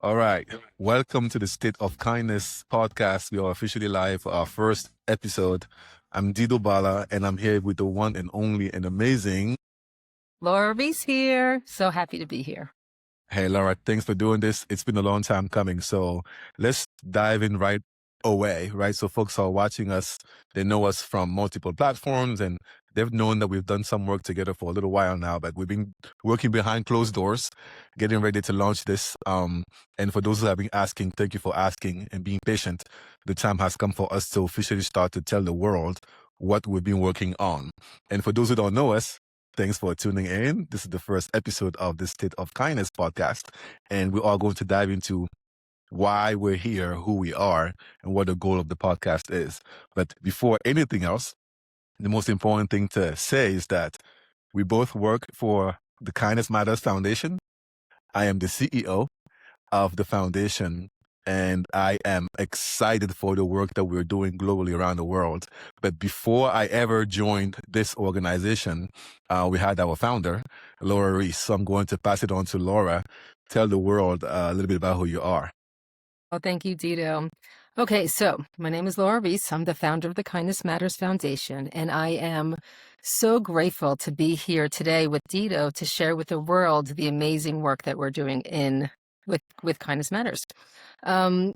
All right. Welcome to the State of Kindness podcast. We are officially live for our first episode. I'm Dido Balla, and I'm here with the one and only and amazing Reiss here. So happy to be here. Hey, Laura, thanks for doing this. It's been a long time coming. So let's dive in right away, right? So folks are watching us. They know us from multiple platforms and they've known that we've done some work together for a little while now, but we've been working behind closed doors, getting ready to launch this. And for those who have been asking, thank you for asking and being patient. The time has come for us to officially start to tell the world what we've been working on. And for those who don't know us, thanks for tuning in. This is the first episode of the State of Kindness podcast, and we are going to dive into why we're here, who we are, and what the goal of the podcast is. But before anything else, the most important thing to say is that we both work for the Kindness Matters Foundation. I am the CEO of the foundation, and I am excited for the work that we're doing globally around the world. But before I ever joined this organization, we had our founder, Laura Reiss. So I'm going to pass it on to Laura. Tell the world a little bit about who you are. Oh, thank you, Dido. Okay, so my name is Laura Reiss. I'm the founder of the Kindness Matters Foundation, and I am so grateful to be here today with Dido to share with the world the amazing work that we're doing with Kindness Matters.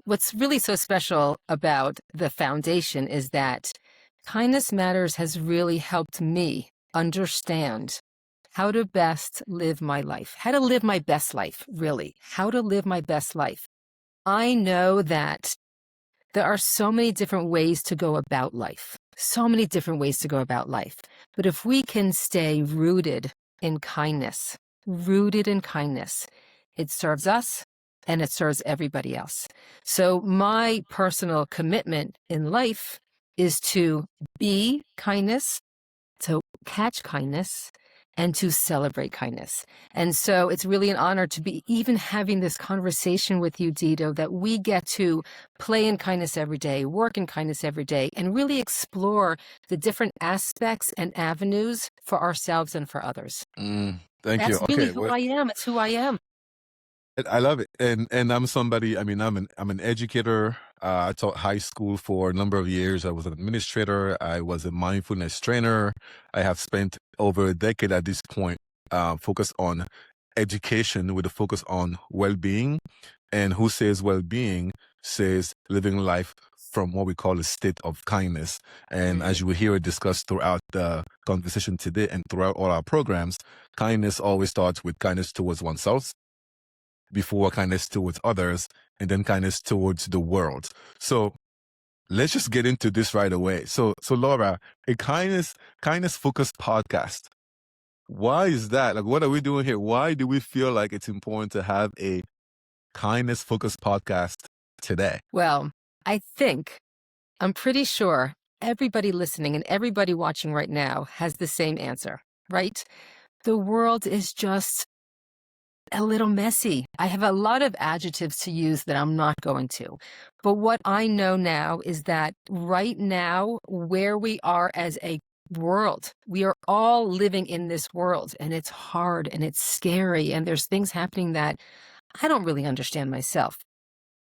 What's really so special about the foundation is that Kindness Matters has really helped me understand how to best live my life, how to live my best life, really, how to live my best life. I know that there are so many different ways to go about life, so many different ways to go about life. But if we can stay rooted in kindness, it serves us and it serves everybody else. So my personal commitment in life is to be kindness, to catch kindness, and to celebrate kindness. And so it's really an honor to be even having this conversation with you, Dido, that we get to play in kindness every day, work in kindness every day, and really explore the different aspects and avenues for ourselves and for others. Thank That's you. really who I am. It's who I am. I love it, and I'm somebody. I mean, I'm an educator. I taught high school for a number of years. I was an administrator. I was a mindfulness trainer. I have spent over a decade at this point focused on education with a focus on well-being. And who says well-being says living life from what we call a state of kindness. And as you will hear it discussed throughout the conversation today and throughout all our programs, kindness always starts with kindness towards oneself, before kindness towards others, and then kindness towards the world. So let's just get into this right away. So Laura, a kindness focused podcast. Why is that? Like, what are we doing here? Why do we feel like it's important to have a kindness focused podcast today? Well, I'm pretty sure everybody listening and everybody watching right now has the same answer, right? The world is just a little messy. I have a lot of adjectives to use that I'm not going to. But what I know now is that right now, where we are as a world, we are all living in this world, and it's hard and it's scary, and there's things happening that I don't really understand myself.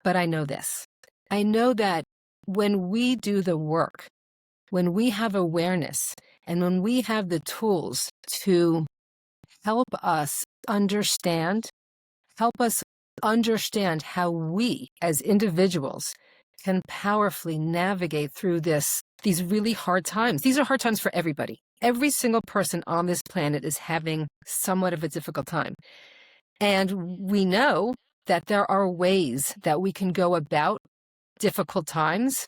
But I know this. I know that when we do the work, when we have awareness, and when we have the tools to help us understand how we as individuals can powerfully navigate through these really hard times. These are hard times for everybody. Every single person on this planet is having somewhat of a difficult time. And we know that there are ways that we can go about difficult times,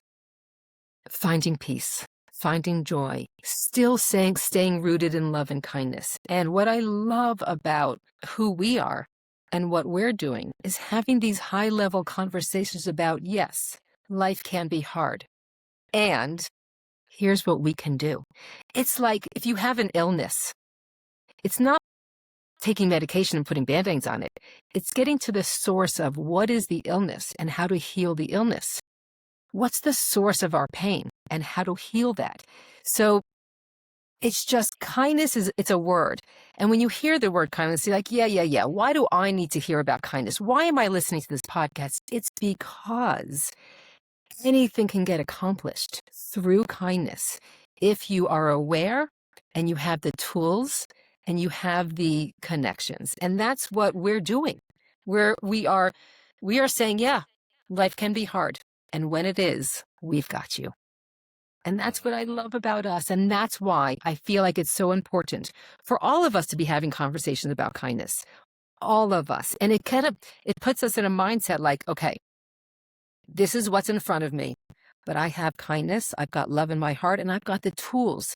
finding peace, finding joy, still staying rooted in love and kindness. And what I love about who we are and what we're doing is having these high-level conversations about, yes, life can be hard. And here's what we can do. It's like if you have an illness, it's not taking medication and putting Band-Aids on it. It's getting to the source of what is the illness and how to heal the illness. What's the source of our pain and how to heal that? So It's just kindness it's a word. And when you hear the word kindness, you're like, yeah. Why do I need to hear about kindness? Why am I listening to this podcast? It's because anything can get accomplished through kindness if you are aware and you have the tools and you have the connections. And that's what we're doing. We are saying, yeah, life can be hard. And when it is, we've got you. And that's what I love about us. And that's why I feel like it's so important for all of us to be having conversations about kindness. All of us. And it puts us in a mindset like, okay, this is what's in front of me, but I have kindness, I've got love in my heart, and I've got the tools.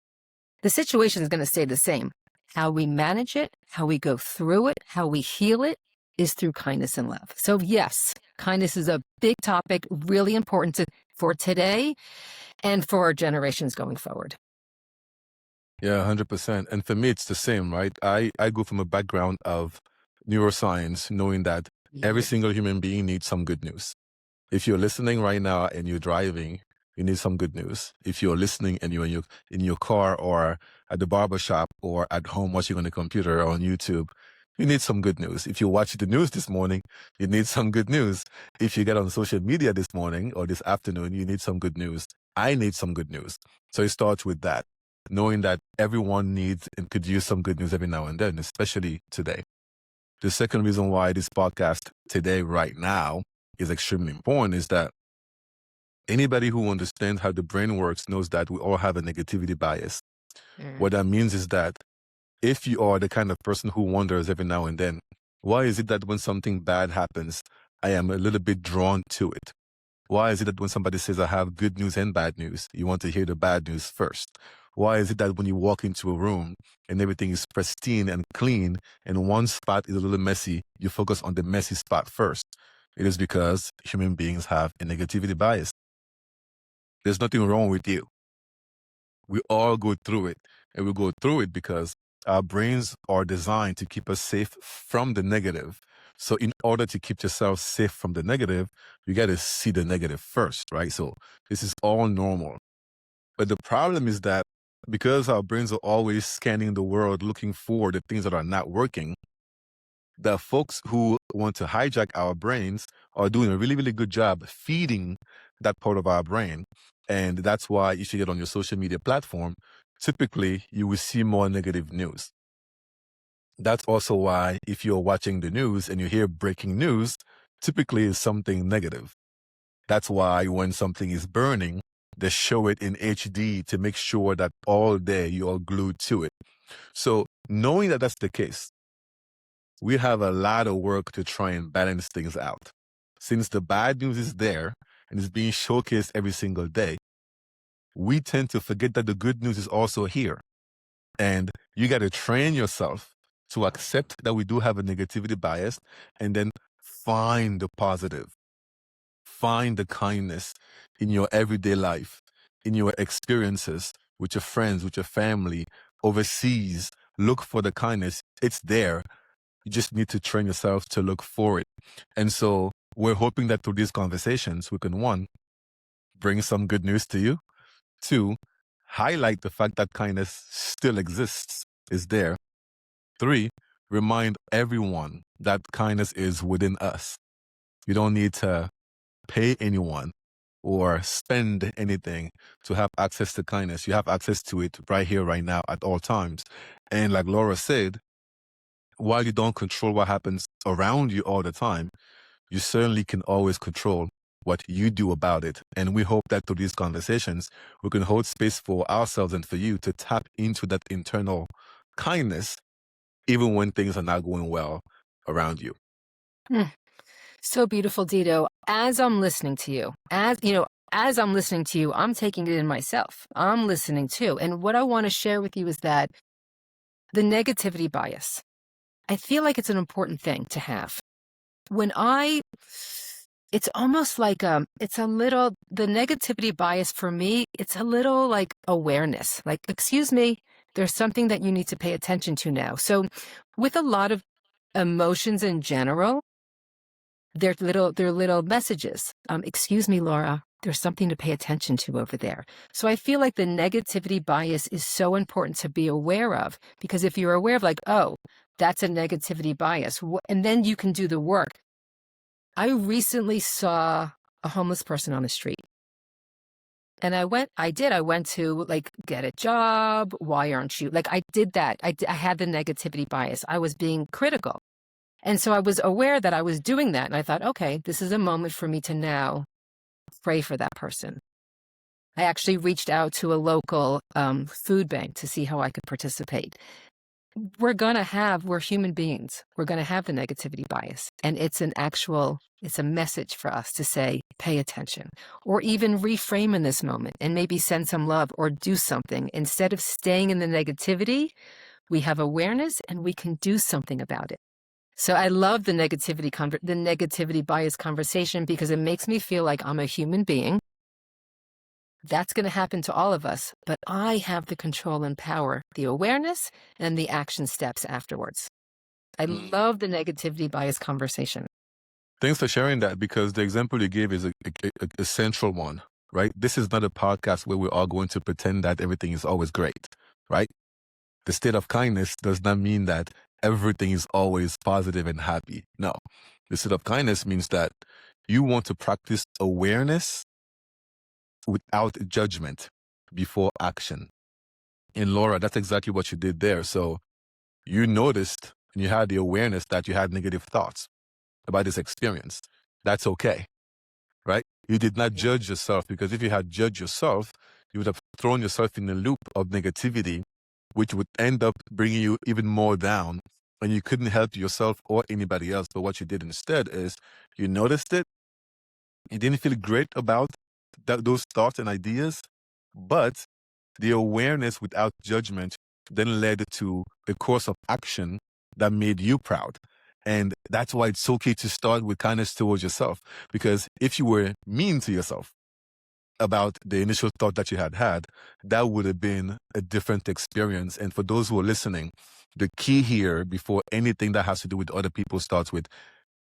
The situation is going to stay the same. How we manage it, how we go through it, how we heal it is through kindness and love. So yes, kindness is a big topic, really important for today and for generations going forward. Yeah, 100%. And for me, it's the same, right? I go from a background of neuroscience, knowing that every single human being needs some good news. If you're listening right now and you're driving, you need some good news. If you're listening and you're in your car or at the barber shop or at home watching on the computer or on YouTube, you need some good news. If you watch the news this morning, you need some good news. If you get on social media this morning or this afternoon, you need some good news. I need some good news. So it starts with that, knowing that everyone needs and could use some good news every now and then, especially today. The second reason why this podcast today, right now, is extremely important is that anybody who understands how the brain works knows that we all have a negativity bias. What that means is that if you are the kind of person who wonders every now and then, why is it that when something bad happens, I am a little bit drawn to it? Why is it that when somebody says I have good news and bad news, you want to hear the bad news first? Why is it that when you walk into a room and everything is pristine and clean and one spot is a little messy, you focus on the messy spot first? It is because human beings have a negativity bias. There's nothing wrong with you. We all go through it, and we go through it because our brains are designed to keep us safe from the negative. So in order to keep yourself safe from the negative, you got to see the negative first, right? So this is all normal. But the problem is that because our brains are always scanning the world looking for the things that are not working, the folks who want to hijack our brains are doing a really, really good job feeding that part of our brain. And that's why if you get on your social media platform, typically you will see more negative news. That's also why if you're watching the news and you hear breaking news, typically it's something negative. That's why when something is burning, they show it in HD to make sure that all day you are glued to it. So knowing that that's the case, we have a lot of work to try and balance things out. Since the bad news is there and is being showcased every single day, we tend to forget that the good news is also here. And you got to train yourself to accept that we do have a negativity bias and then find the positive. Find the kindness in your everyday life, in your experiences with your friends, with your family, overseas. Look for the kindness. It's there. You just need to train yourself to look for it. And so we're hoping that through these conversations, we can, one, bring some good news to you. Two, highlight the fact that kindness still exists, is there. Three, remind everyone that kindness is within us. You don't need to pay anyone or spend anything to have access to kindness. You have access to it right here, right now, at all times. And like Laura said, while you don't control what happens around you all the time, you certainly can always control what you do about it. And we hope that through these conversations, we can hold space for ourselves and for you to tap into that internal kindness, even when things are not going well around you. So beautiful, Dido. As I'm listening to you, as I'm listening to you, I'm taking it in myself. I'm listening too. And what I want to share with you is that the negativity bias, I feel like it's an important thing to have. It's almost like, the negativity bias for me, it's a little like awareness, like, excuse me, there's something that you need to pay attention to now. So with a lot of emotions in general, they're little messages. Excuse me, Laura, there's something to pay attention to over there. So I feel like the negativity bias is so important to be aware of, because if you're aware of like, oh, that's a negativity bias, and then you can do the work. I recently saw a homeless person on the street. And I went to like get a job. Why aren't you? Like I did that. I had the negativity bias. I was being critical. And so I was aware that I was doing that. And I thought, okay, this is a moment for me to now pray for that person. I actually reached out to a local food bank to see how I could participate. We're human beings. We're going to have the negativity bias. And it's a message for us to say, pay attention, or even reframe in this moment and maybe send some love or do something. Instead of staying in the negativity, we have awareness and we can do something about it. So I love the negativity bias conversation, because it makes me feel like I'm a human being. That's going to happen to all of us, but I have the control and power, the awareness, and the action steps afterwards. I love the negativity bias conversation. Thanks for sharing that, because the example you gave is a central one, right? This is not a podcast where we're all going to pretend that everything is always great, right? The state of kindness does not mean that everything is always positive and happy. No. The state of kindness means that you want to practice awareness without judgment before action. And Laura, that's exactly what you did there. So you noticed and you had the awareness that you had negative thoughts about this experience. That's okay, right? You did not judge yourself, because if you had judged yourself, you would have thrown yourself in a loop of negativity, which would end up bringing you even more down, and you couldn't help yourself or anybody else. But what you did instead is you noticed it. You didn't feel great about those thoughts and ideas, but the awareness without judgment then led to a course of action that made you proud. And that's why it's okay to start with kindness towards yourself, because if you were mean to yourself about the initial thought that you had, that would have been a different experience. And for those who are listening, the key here before anything that has to do with other people starts with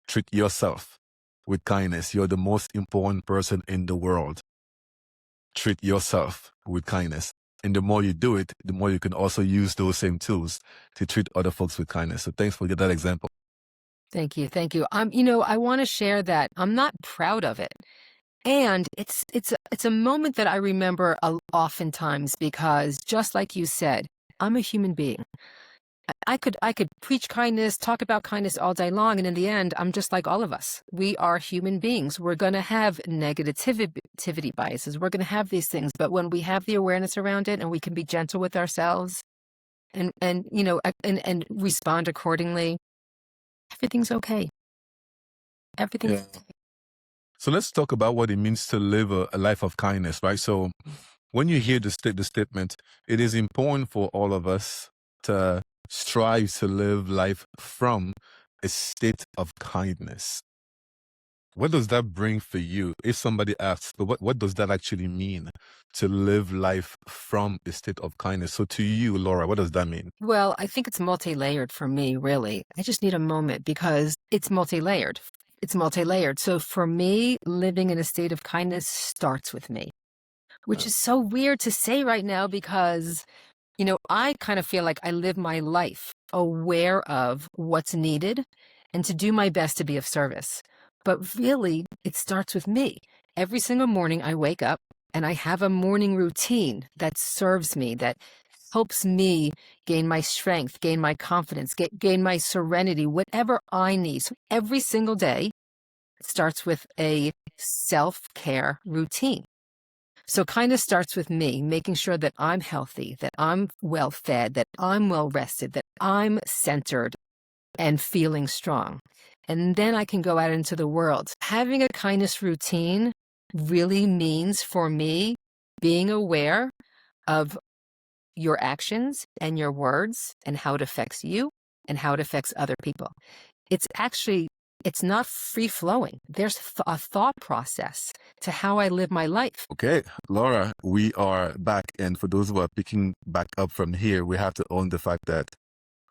treat yourself with kindness. You're the most important person in the world. Treat yourself with kindness. And the more you do it, the more you can also use those same tools to treat other folks with kindness. So thanks for that example. Thank you. Thank you. I want to share that I'm not proud of it. And it's a moment that I remember oftentimes, because just like you said, I'm a human being. I could preach kindness, talk about kindness all day long, and in the end, I'm just like all of us. We are human beings. We're going to have negativity biases. We're going to have these things, but when we have the awareness around it and we can be gentle with ourselves and respond accordingly, everything's okay. Everything's okay. So let's talk about what it means to live a life of kindness, right? So when you hear the statement, it is important for all of us to strive to live life from a state of kindness. What does that bring for you? If somebody asks, but what does that actually mean, to live life from a state of kindness? So to you, Laura, what does that mean? Well, I think it's multi-layered for me, really. I just need a moment, because it's multi-layered. It's multi-layered. So for me, living in a state of kindness starts with me, which is so weird to say right now, because I kind of feel like I live my life aware of what's needed and to do my best to be of service. But really, it starts with me. Every single morning I wake up and I have a morning routine that serves me, that helps me gain my strength, gain my confidence, gain my serenity, whatever I need. So every single day starts with a self-care routine. So kindness starts with me, making sure that I'm healthy, that I'm well fed, that I'm well rested, that I'm centered and feeling strong. And then I can go out into the world. Having a kindness routine really means, for me, being aware of your actions and your words and how it affects you and how it affects other people. It's not free-flowing. There's a thought process to how I live my life. Okay, Laura, we are back. And for those who are picking back up from here, we have to own the fact that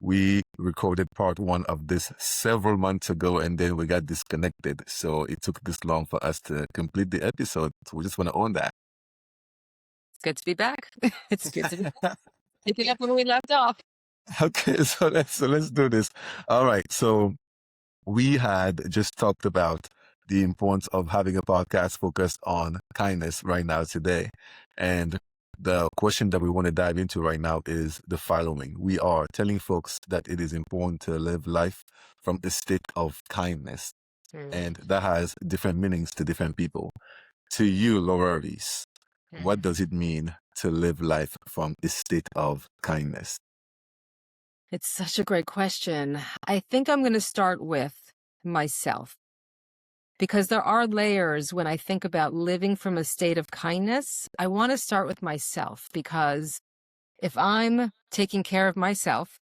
We recorded part one of this several months ago, and then we got disconnected. So it took this long for us to complete the episode. So we just want to own that. It's good to be back. It's good to be picking up when we left off. Okay, so let's do this. All right. So we had just talked about the importance of having a podcast focused on kindness right now today. And the question that we want to dive into right now is the following. We are telling folks that it is important to live life from a state of kindness. And that has different meanings to different people. To you, Laura Reiss, what does it mean to live life from a state of kindness? It's such a great question. I think I'm going to start with myself, because there are layers when I think about living from a state of kindness. I want to start with myself, because if I'm taking care of myself,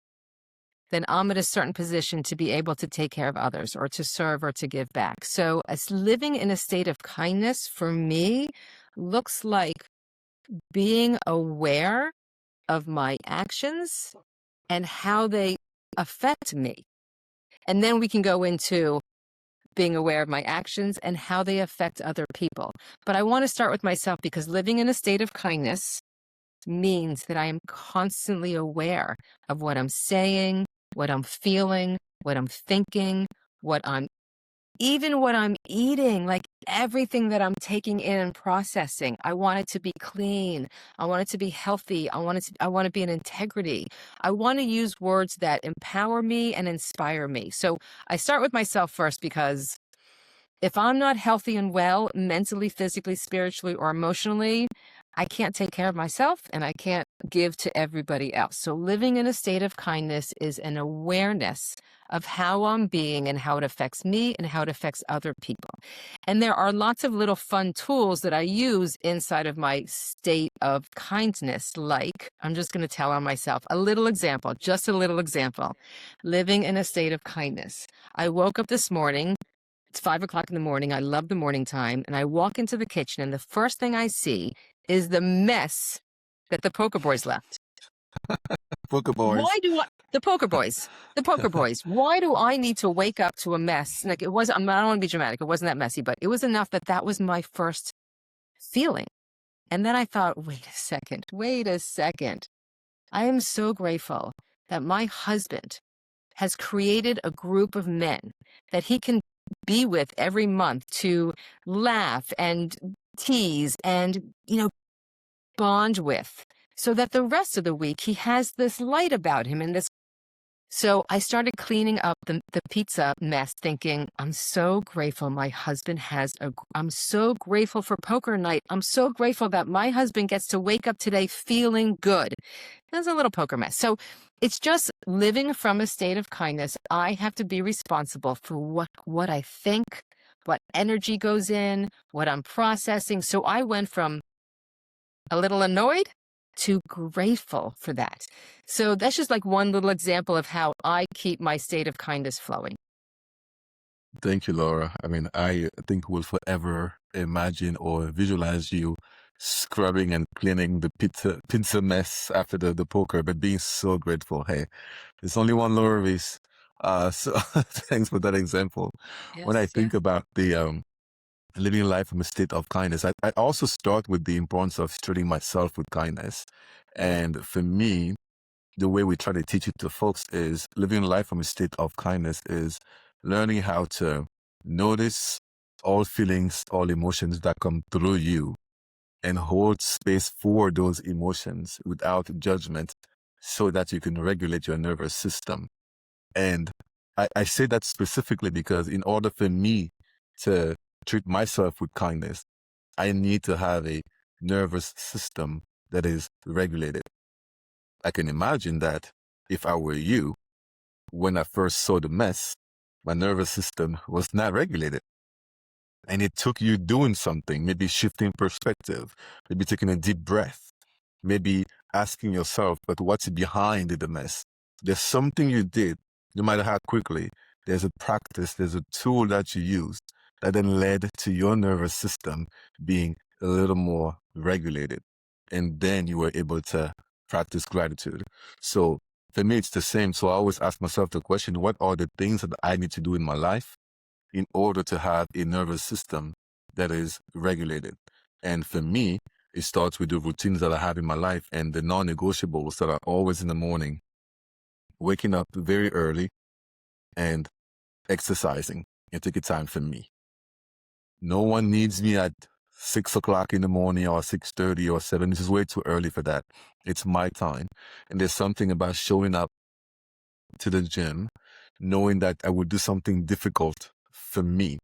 then I'm at a certain position to be able to take care of others or to serve or to give back. So as living in a state of kindness for me looks like being aware of my actions and how they affect me. And then we can go into being aware of my actions and how they affect other people. But I want to start with myself, because living in a state of kindness means that I am constantly aware of what I'm saying, what I'm feeling, what I'm thinking, even what I'm eating, like everything that I'm taking in and processing. I want it to be clean. I want it to be healthy. I want to be in integrity. I want to use words that empower me and inspire me. So I start with myself first, because if I'm not healthy and well, mentally, physically, spiritually, or emotionally, I can't take care of myself and I can't give to everybody else. So living in a state of kindness is an awareness of how I'm being and how it affects me and how it affects other people. And there are lots of little fun tools that I use inside of my state of kindness. Like, I'm just going to tell on myself a little example, just a little example. Living in a state of kindness. I woke up this morning. It's 5 o'clock in the morning. I love the morning time. And I walk into the kitchen, and the first thing I see is the mess that the poker boys left. Poker boys. The poker boys, why do I need to wake up to a mess? Like, I don't want to be dramatic. It wasn't that messy, but it was enough that was my first feeling. And then I thought, wait a second. I am so grateful that my husband has created a group of men that he can be with every month to laugh and tease and, bond with, so that the rest of the week he has this light about him and this. So I started cleaning up the pizza mess, thinking, I'm so grateful my husband I'm so grateful for poker night. I'm so grateful that my husband gets to wake up today feeling good. There's a little poker mess. So it's just living from a state of kindness. I have to be responsible for what I think, what energy goes in, what I'm processing. So I went from a little annoyed to grateful for that. So that's just like one little example of how I keep my state of kindness flowing. Thank you, Laura. I mean, I think we'll forever imagine or visualize you scrubbing and cleaning the pizza mess after the poker, but being so grateful. Hey, there's only one Laura Reiss. So thanks for that example. When I think about the living life from a state of kindness, I also start with the importance of treating myself with kindness. And for me, the way we try to teach it to folks is living life from a state of kindness is learning how to notice all feelings, all emotions that come through you and hold space for those emotions without judgment so that you can regulate your nervous system. And I say that specifically because in order for me to treat myself with kindness, I need to have a nervous system that is regulated. I can imagine that if I were you, when I first saw the mess, my nervous system was not regulated. And it took you doing something, maybe shifting perspective, maybe taking a deep breath, maybe asking yourself, but what's behind the mess? There's something you did, no matter how quickly. There's a practice, there's a tool that you used that then led to your nervous system being a little more regulated. And then you were able to practice gratitude. So For me, it's the same. So I always ask myself the question, what are the things that I need to do in my life in order to have a nervous system that is regulated? And for me, it starts with the routines that I have in my life and the non-negotiables that are always in the morning, waking up very early and exercising and taking time for me. No one needs me at 6 o'clock in the morning or 6:30 or 7. This is way too early for that. It's my time. And there's something about showing up to the gym, knowing that I would do something difficult for me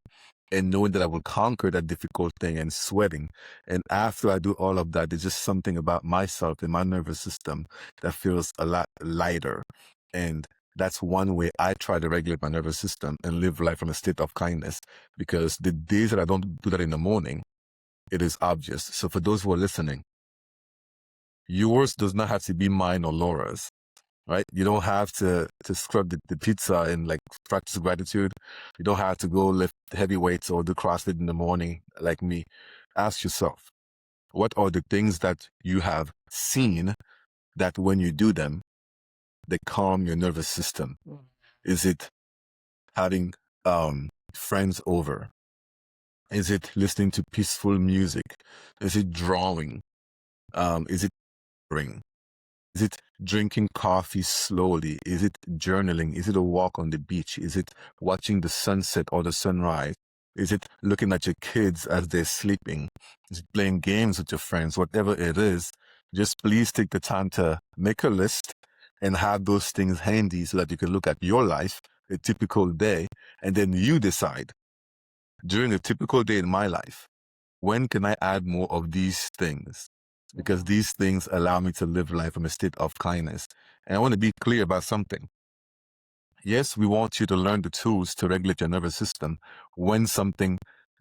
and knowing that I will conquer that difficult thing and sweating. And after I do all of that, there's just something about myself and my nervous system that feels a lot lighter. And that's one way I try to regulate my nervous system and live life from a state of kindness, because the days that I don't do that in the morning, it is obvious. So for those who are listening, yours does not have to be mine or Laura's. Right? You don't have to scrub the pizza and like practice gratitude. You don't have to go lift heavy weights or do CrossFit in the morning like me. Ask yourself, what are the things that you have seen that when you do them, they calm your nervous system? Is it having friends over? Is it listening to peaceful music? Is it drawing? Is it ring? Is it drinking coffee slowly? Is it journaling? Is it a walk on the beach? Is it watching the sunset or the sunrise? Is it looking at your kids as they're sleeping? Is it playing games with your friends? Whatever it is, just please take the time to make a list and have those things handy so that you can look at your life, a typical day, and then you decide, during a typical day in my life, when can I add more of these things? Because these things allow me to live life from a state of kindness. And I want to be clear about something. Yes, we want you to learn the tools to regulate your nervous system when something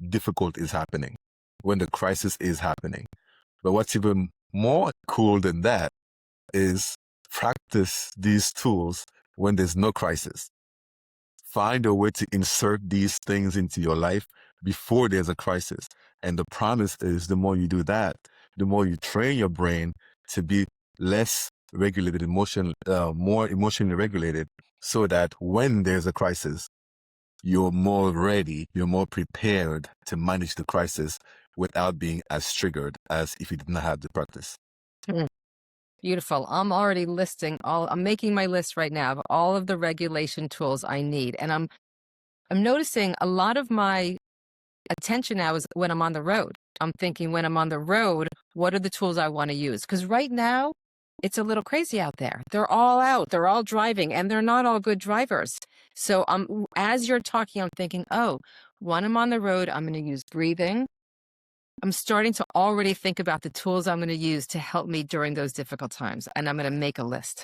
difficult is happening, when the crisis is happening. But what's even more cool than that is practice these tools when there's no crisis. Find a way to insert these things into your life before there's a crisis. And the promise is the more you do that, the more you train your brain to be less regulated, more emotionally regulated, so that when there's a crisis, you're more ready, you're more prepared to manage the crisis without being as triggered as if you didn't have the practice. Beautiful. I'm already I'm making my list right now of all of the regulation tools I need. And I'm noticing a lot of my attention now is when I'm on the road. I'm thinking, when I'm on the road, what are the tools I want to use? Because right now, it's a little crazy out there. They're all out, they're all driving, and they're not all good drivers. So as you're talking, I'm thinking, oh, when I'm on the road, I'm going to use breathing. I'm starting to already think about the tools I'm going to use to help me during those difficult times, and I'm going to make a list.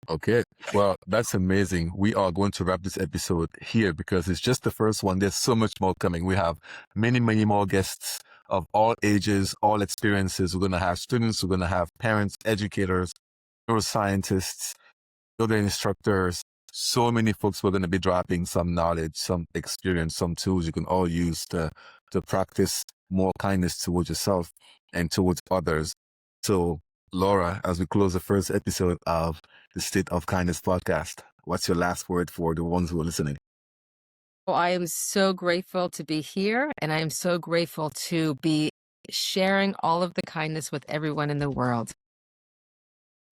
Okay, well, that's amazing. We are going to wrap this episode here because it's just the first one. There's so much more coming. We have many, many more guests of all ages, all experiences. We're going to have students, we're going to have parents, educators, neuroscientists, yoga instructors. So many folks we're going to be dropping some knowledge, some experience, some tools you can all use to practice more kindness towards yourself and towards others. So, Laura, as we close the first episode of the State of Kindness podcast, what's your last word for the ones who are listening? Well, I am so grateful to be here, and I am so grateful to be sharing all of the kindness with everyone in the world.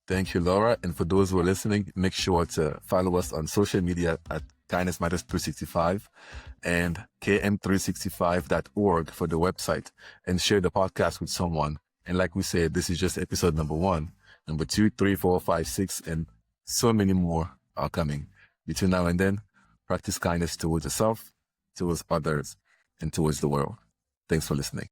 Thank you, Laura. And for those who are listening, make sure to follow us on social media at Kindness Matters 365 and km365.org for the website, and share the podcast with someone. And like we said, this is just episode number 1. Number 2, 3, 4, 5, 6, and so many more are coming. Between now and then, practice kindness towards yourself, towards others, and towards the world. Thanks for listening.